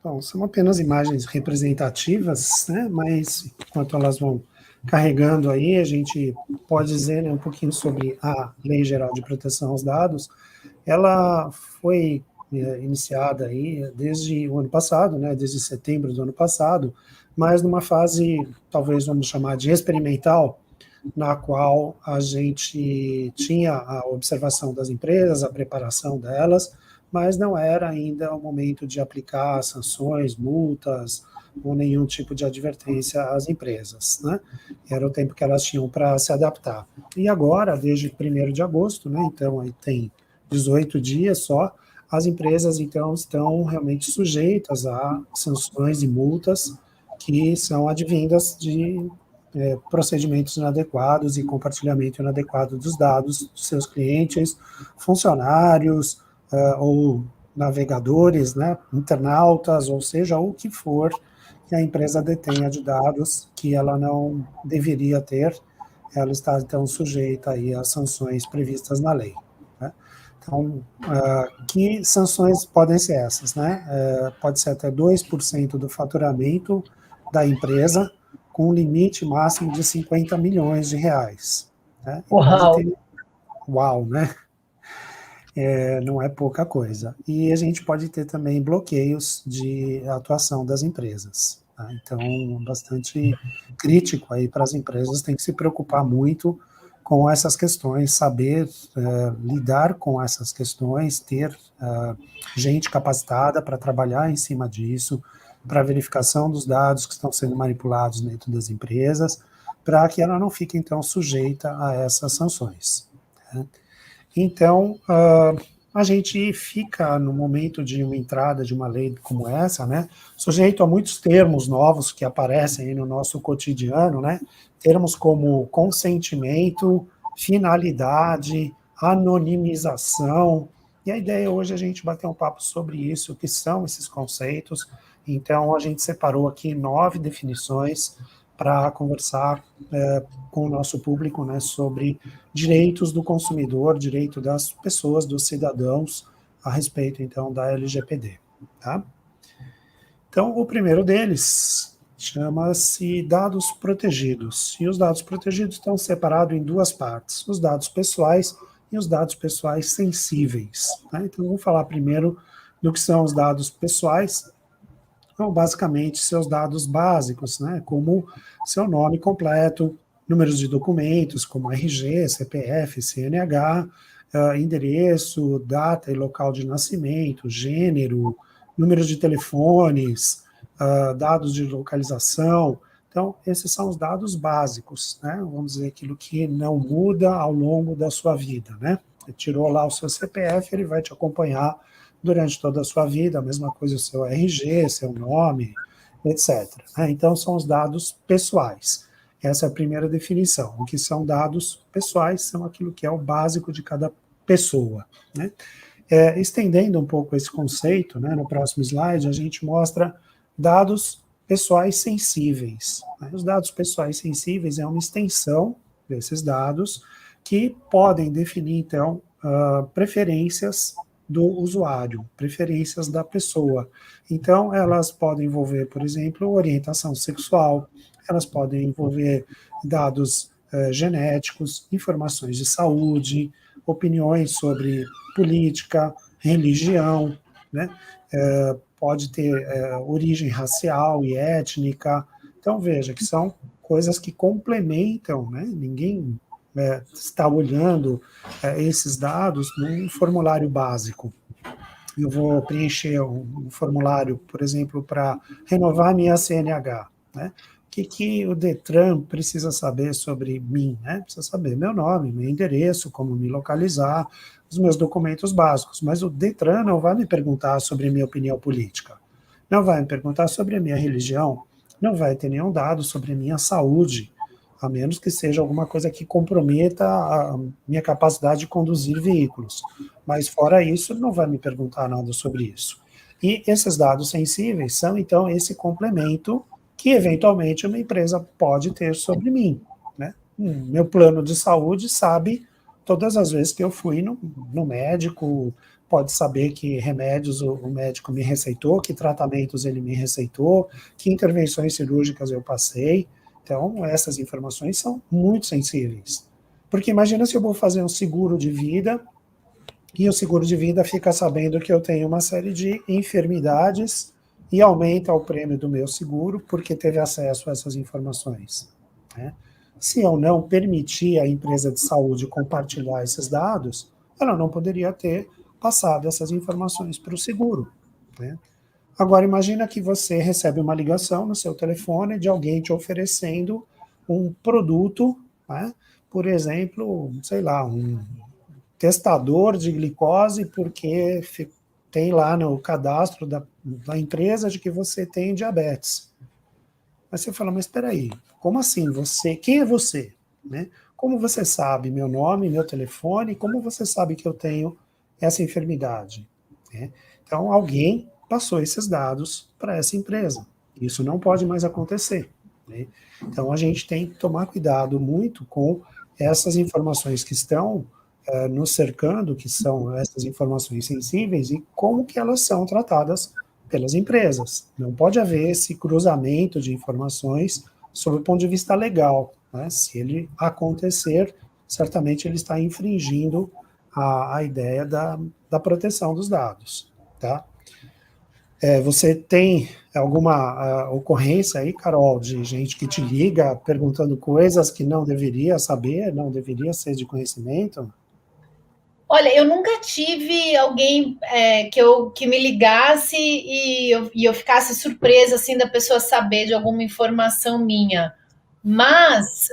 Bom, são apenas imagens representativas, né? Mas enquanto elas vão carregando aí, a gente pode dizer, né, um pouquinho sobre a Lei Geral de Proteção aos Dados. Ela foi iniciada aí desde o ano passado, né, desde setembro do ano passado, mas numa fase, talvez vamos chamar de experimental, na qual a gente tinha a observação das empresas, a preparação delas, mas não era ainda o momento de aplicar sanções, multas ou nenhum tipo de advertência às empresas, né? Era o tempo que elas tinham para se adaptar. E agora, desde 1º de agosto, né, então aí tem 18 dias só, as empresas então estão realmente sujeitas a sanções e multas que são advindas de procedimentos inadequados e compartilhamento inadequado dos dados dos seus clientes, funcionários ou navegadores, né, internautas, ou seja, o que for que a empresa detenha de dados que ela não deveria ter, ela está então sujeita aí às sanções previstas na lei, né? Então, que sanções podem ser essas, né? Pode ser até 2% do faturamento da empresa, com um limite máximo de 50 milhões de reais. Né? E pode Uau! ter... Uau, né? Não é pouca coisa. E a gente pode ter também bloqueios de atuação das empresas. Tá? Então, bastante crítico aí para as empresas, tem que se preocupar muito com essas questões, saber lidar com essas questões, ter gente capacitada para trabalhar em cima disso, para verificação dos dados que estão sendo manipulados dentro das empresas, para que ela não fique, então, sujeita a essas sanções. Né? Então, a gente fica, no momento de uma entrada de uma lei como essa, né, sujeito a muitos termos novos que aparecem aí no nosso cotidiano, né, termos como consentimento, finalidade, anonimização, e a ideia hoje é a gente bater um papo sobre isso, o que são esses conceitos. Então, a gente separou aqui 9 definições para conversar com o nosso público, né, sobre direitos do consumidor, direito das pessoas, dos cidadãos, a respeito, então, da LGPD. Tá? Então, o primeiro deles chama-se dados protegidos. E os dados protegidos estão separados em 2 partes, os dados pessoais e os dados pessoais sensíveis. Tá? Então, vamos falar primeiro do que são os dados pessoais. Então, basicamente, seus dados básicos, né, como seu nome completo, números de documentos, como RG, CPF, CNH, endereço, data e local de nascimento, gênero, números de telefones, dados de localização. Então, esses são os dados básicos, né? Vamos dizer, aquilo que não muda ao longo da sua vida, né? Você tirou lá o seu CPF, ele vai te acompanhar durante toda a sua vida, a mesma coisa o seu RG, seu nome, etc. Então, são os dados pessoais. Essa é a primeira definição. O que são dados pessoais são aquilo que é o básico de cada pessoa. Né? Estendendo um pouco esse conceito, né, no próximo slide, a gente mostra dados pessoais sensíveis. Né? Os dados pessoais sensíveis é uma extensão desses dados que podem definir, então, preferências do usuário, preferências da pessoa. Então, elas podem envolver, por exemplo, orientação sexual, elas podem envolver dados genéticos, informações de saúde, opiniões sobre política, religião, né? Pode ter origem racial e étnica. Então, veja que são coisas que complementam, né? Ninguém está olhando esses dados num formulário básico. Eu vou preencher um formulário, por exemplo, para renovar minha CNH, né? O que o Detran precisa saber sobre mim? Né? Precisa saber meu nome, meu endereço, como me localizar, os meus documentos básicos. Mas o Detran não vai me perguntar sobre a minha opinião política, não vai me perguntar sobre a minha religião, não vai ter nenhum dado sobre a minha saúde, a menos que seja alguma coisa que comprometa a minha capacidade de conduzir veículos. Mas, fora isso, não vai me perguntar nada sobre isso. E esses dados sensíveis são, então, esse complemento que, eventualmente, uma empresa pode ter sobre mim. Né? Meu plano de saúde sabe todas as vezes que eu fui no médico, pode saber que remédios o médico me receitou, que tratamentos ele me receitou, que intervenções cirúrgicas eu passei. Então, essas informações são muito sensíveis. Porque imagina se eu vou fazer um seguro de vida e o seguro de vida fica sabendo que eu tenho uma série de enfermidades e aumenta o prêmio do meu seguro porque teve acesso a essas informações, né? Se eu não permitir à empresa de saúde compartilhar esses dados, ela não poderia ter passado essas informações para o seguro, né? Agora, imagina que você recebe uma ligação no seu telefone de alguém te oferecendo um produto, né? Por exemplo, sei lá, um testador de glicose, porque tem lá no cadastro da empresa de que você tem diabetes. Mas você fala, mas espera aí, como assim você? Quem é você? Né? Como você sabe meu nome, meu telefone? Como você sabe que eu tenho essa enfermidade? Né? Então, alguém passou esses dados para essa empresa. Isso não pode mais acontecer. Né? Então, a gente tem que tomar cuidado muito com essas informações que estão nos cercando, que são essas informações sensíveis, e como que elas são tratadas pelas empresas. Não pode haver esse cruzamento de informações sob o ponto de vista legal, né? Se ele acontecer, certamente ele está infringindo a ideia da proteção dos dados, tá? Você tem alguma ocorrência aí, Carol, de gente que te liga perguntando coisas que não deveria saber, não deveria ser de conhecimento? Olha, eu nunca tive alguém que me ligasse e eu ficasse surpresa assim da pessoa saber de alguma informação minha. Mas,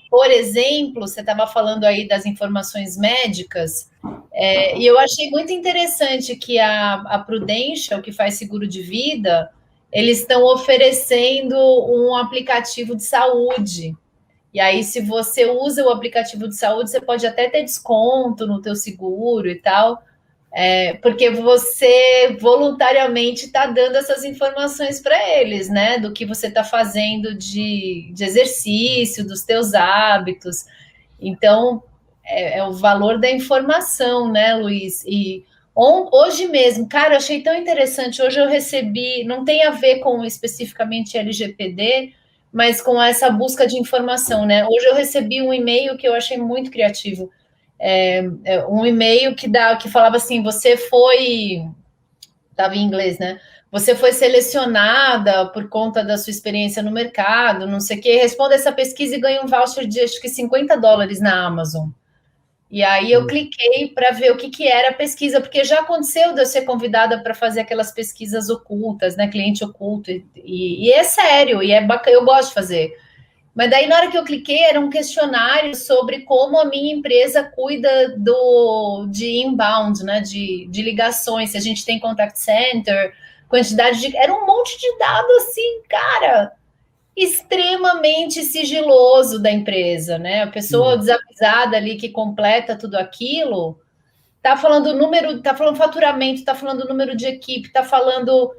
por exemplo, você estava falando aí das informações médicas, e eu achei muito interessante que a Prudential, que faz seguro de vida, eles estão oferecendo um aplicativo de saúde. E aí, se você usa o aplicativo de saúde, você pode até ter desconto no teu seguro e tal, porque você voluntariamente está dando essas informações para eles, né? Do que você está fazendo de exercício, dos teus hábitos. Então, é o valor da informação, né, Luiz? E hoje mesmo, cara, eu achei tão interessante. Hoje eu recebi, não tem a ver com especificamente LGPD, mas com essa busca de informação, né? Hoje eu recebi um e-mail que eu achei muito criativo. Um e-mail que falava assim: você foi. Estava em inglês, né? Você foi selecionada por conta da sua experiência no mercado, não sei o quê. Responda essa pesquisa e ganha um voucher de acho que US$ 50 na Amazon. E aí eu cliquei para ver o que era a pesquisa, porque já aconteceu de eu ser convidada para fazer aquelas pesquisas ocultas, né? Cliente oculto, e é sério, e é bacana, eu gosto de fazer. Mas daí, na hora que eu cliquei, era um questionário sobre como a minha empresa cuida de inbound, né? De ligações, se a gente tem contact center, quantidade de. Era um monte de dados assim, cara, extremamente sigiloso da empresa, né? A pessoa desavisada ali que completa tudo aquilo, tá falando número, tá falando faturamento, tá falando número de equipe, tá falando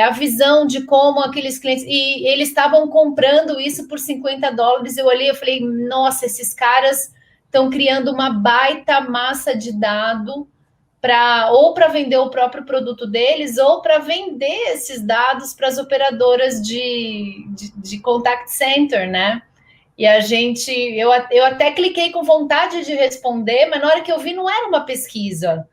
a visão de como aqueles clientes. E eles estavam comprando isso por US$ 50. Eu olhei e falei, nossa, esses caras estão criando uma baita massa de dado para vender o próprio produto deles ou para vender esses dados para as operadoras de contact center, né? E eu até cliquei com vontade de responder, mas na hora que eu vi, não era uma pesquisa.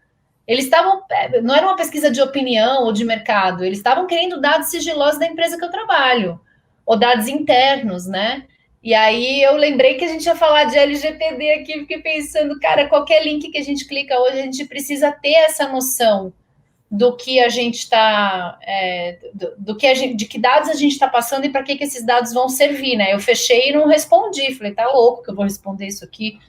Eles estavam, não era uma pesquisa de opinião ou de mercado, eles estavam querendo dados sigilosos da empresa que eu trabalho, ou dados internos, né? E aí eu lembrei que a gente ia falar de LGPD aqui, fiquei pensando, cara, qualquer link que a gente clica hoje, a gente precisa ter essa noção do que a gente está, de que dados a gente está passando e para que esses dados vão servir, né? Eu fechei e não respondi, falei, tá louco que eu vou responder isso aqui,